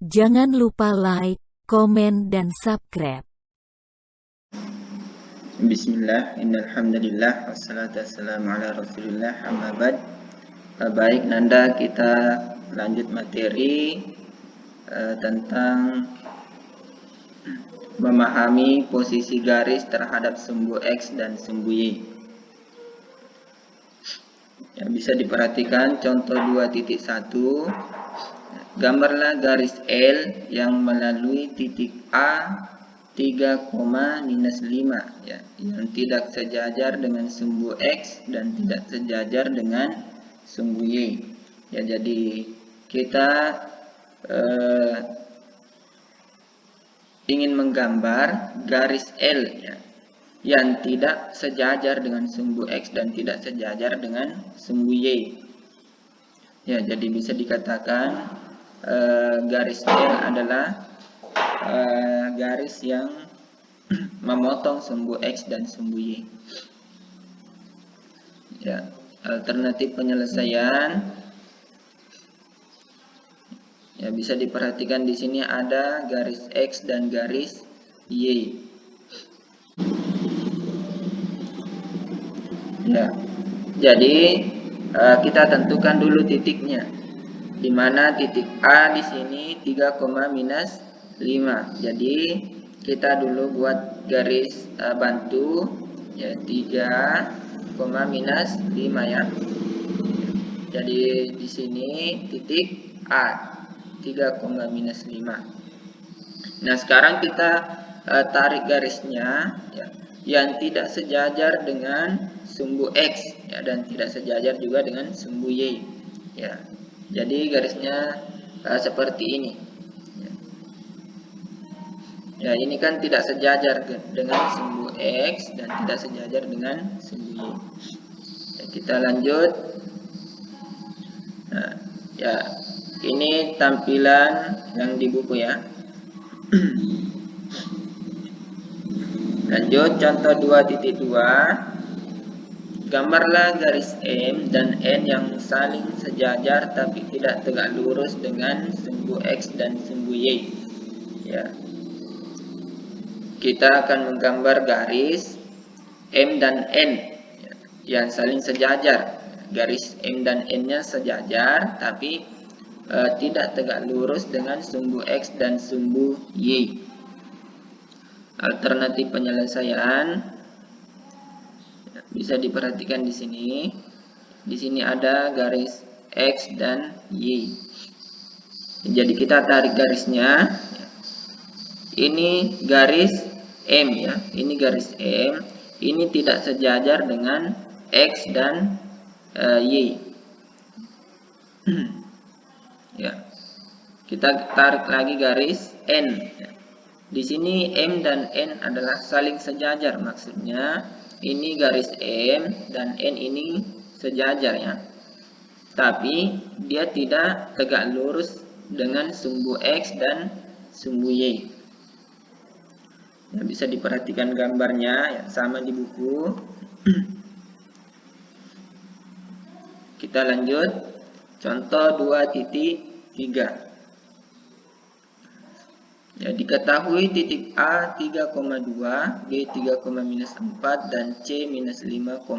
Jangan lupa like, komen, dan subscribe. Bismillah, innalhamdulillah, wassalatu wassalamu ala rasulillah, amma ba'd. Baik, Nanda, kita lanjut materi tentang memahami posisi garis terhadap sumbu X dan sumbu Y. Ya, bisa diperhatikan contoh 2.1. Gambarlah garis L yang melalui titik A 3,-5 ya, yang tidak sejajar dengan sumbu X dan tidak sejajar dengan sumbu Y. Ya, jadi kita ingin menggambar garis L ya, yang tidak sejajar dengan sumbu X dan tidak sejajar dengan sumbu Y. Ya, jadi bisa dikatakan garis L adalah garis yang memotong sumbu X dan sumbu Y. Ya, alternatif penyelesaian ya, bisa diperhatikan di sini ada garis X dan garis Y. Ya, jadi kita tentukan dulu titiknya. Di mana titik A di sini 3,-5. Jadi kita dulu buat garis bantu ya, 3,-5 ya. Jadi di sini titik A 3,-5. Nah, sekarang kita tarik garisnya ya, yang tidak sejajar dengan sumbu X ya, dan tidak sejajar juga dengan sumbu Y ya. Jadi garisnya seperti ini ya. Ini kan tidak sejajar dengan sumbu X dan tidak sejajar dengan sumbu Y ya. Kita lanjut. Nah, ya, ini tampilan yang di buku ya. Lanjut contoh 2.2. Gambarlah garis M dan N yang saling sejajar tapi tidak tegak lurus dengan sumbu X dan sumbu Y. Ya. Kita akan menggambar garis M dan N ya, yang saling sejajar. Garis M dan N-nya sejajar tapi tidak tegak lurus dengan sumbu X dan sumbu Y. Alternatif penyelesaian bisa diperhatikan di sini. Di sini ada garis X dan Y. Jadi kita tarik garisnya. Ini garis M ya. Ini garis M. Ini tidak sejajar dengan X dan Y. Ya. Kita tarik lagi garis N. Di sini M dan N adalah saling sejajar, maksudnya ini garis M dan N ini sejajar ya. Tapi dia tidak tegak lurus dengan sumbu X dan sumbu Y. Ya, bisa diperhatikan gambarnya yang sama di buku. Kita lanjut. Contoh 2.3. Ya, diketahui titik A 3,2, B 3,-4, dan C -5,2.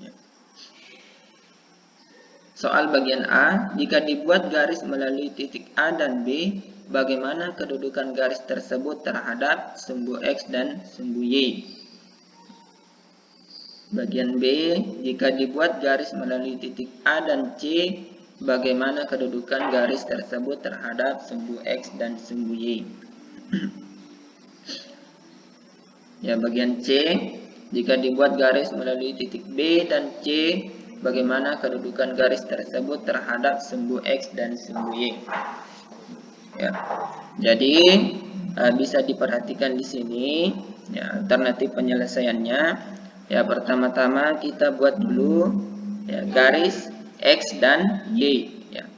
Ya. Soal bagian A, jika dibuat garis melalui titik A dan B, bagaimana kedudukan garis tersebut terhadap sumbu X dan sumbu Y? Bagian B, jika dibuat garis melalui titik A dan C, bagaimana kedudukan garis tersebut terhadap sumbu X dan sumbu Y? Ya, bagian C, jika dibuat garis melalui titik B dan C, bagaimana kedudukan garis tersebut terhadap sumbu X dan sumbu Y? Ya, jadi bisa diperhatikan di sini ya, alternatif penyelesaiannya. Ya, pertama-tama kita buat dulu ya, garis X dan Y ya.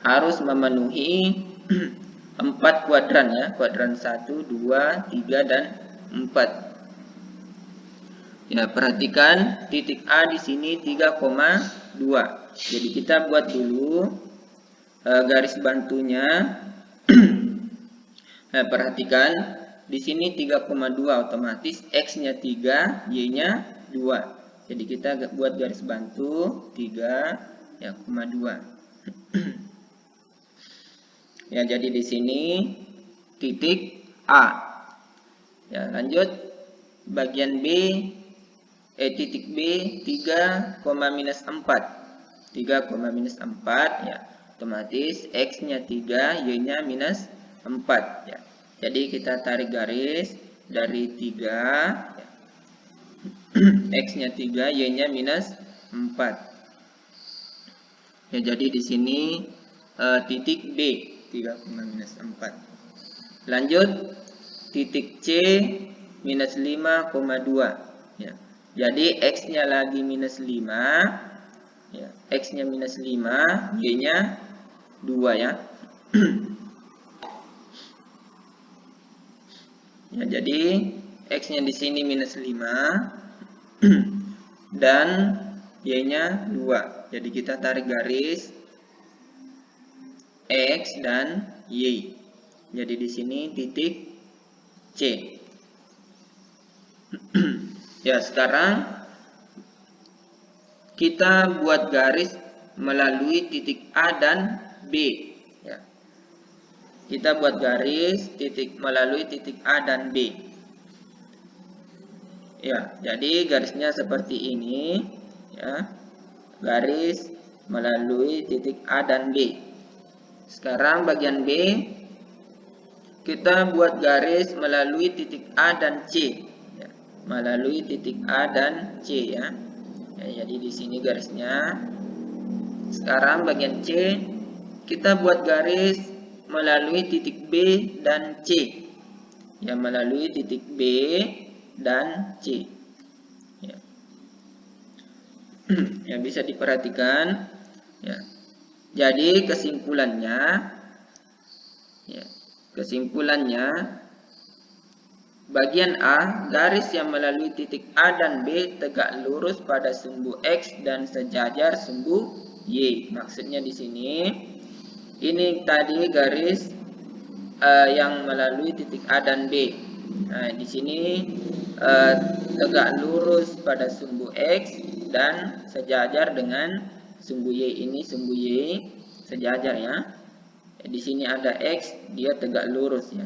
Harus memenuhi 4 kuadran ya, kuadran 1, 2, 3, dan 4. Ya, perhatikan titik A di sini 3,2. Jadi kita buat dulu garis bantunya. Nah, perhatikan di sini 3,2 otomatis X-nya 3, Y-nya 2. Jadi kita buat garis bantu 3,2. Ya, jadi di sini titik A. Ya, lanjut bagian B, titik B 3, minus 4. 3,-4 ya. Otomatis X-nya 3, Y-nya minus 4 ya. Jadi kita tarik garis dari 3 ya. X-nya 3, Y-nya minus 4. Ya, jadi di sini titik B 3,-4. Lanjut titik C minus 5,2 ya. Jadi X-nya lagi minus 5 ya. X-nya minus 5, Y-nya 2 ya. Ya, jadi X-nya di sini minus 5 dan Y-nya 2. Jadi kita tarik garis X dan Y. Jadi di sini titik C. Ya, sekarang kita buat garis melalui titik A dan B ya. Kita buat garis melalui titik A dan B. Ya, jadi garisnya seperti ini ya. Garis melalui titik A dan B. Sekarang bagian B kita buat garis melalui titik A dan C ya. Melalui titik A dan C ya. Ya, jadi di sini garisnya. Sekarang bagian C kita buat garis melalui titik B dan C. Ya, melalui titik B dan C. Ya. Ya, bisa diperhatikan ya. Jadi kesimpulannya ya, bagian A, garis yang melalui titik A dan B tegak lurus pada sumbu X dan sejajar sumbu Y. Maksudnya di sini, ini tadi garis yang melalui titik A dan B. Nah, di sini tegak lurus pada sumbu X dan sejajar dengan sumbu Y. Ini sumbu Y sejajar ya. Di sini ada X, dia tegak lurus ya.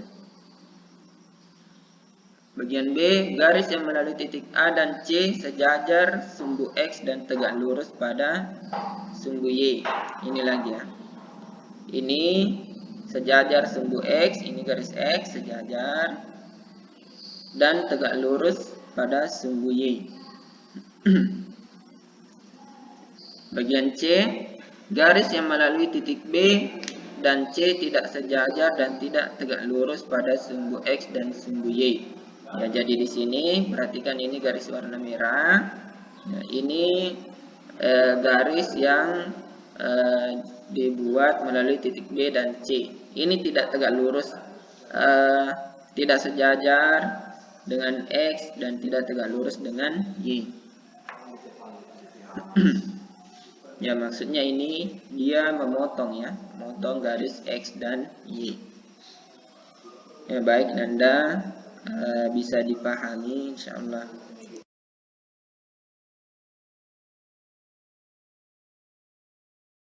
Bagian B, garis yang melalui titik A dan C sejajar sumbu X dan tegak lurus pada sumbu Y. Ini lagi ya. Ini sejajar sumbu X, ini garis X sejajar dan tegak lurus pada sumbu Y. Bagian C, garis yang melalui titik B dan C tidak sejajar dan tidak tegak lurus pada sumbu X dan sumbu Y. Ya, jadi di sini perhatikan ini garis warna merah. Ya, ini garis yang dibuat melalui titik B dan C. Ini tidak tegak lurus, tidak sejajar dengan X dan tidak tegak lurus dengan Y. Ya, maksudnya ini dia memotong ya, memotong garis X dan Y. Ya, baik Nanda, bisa dipahami insyaallah.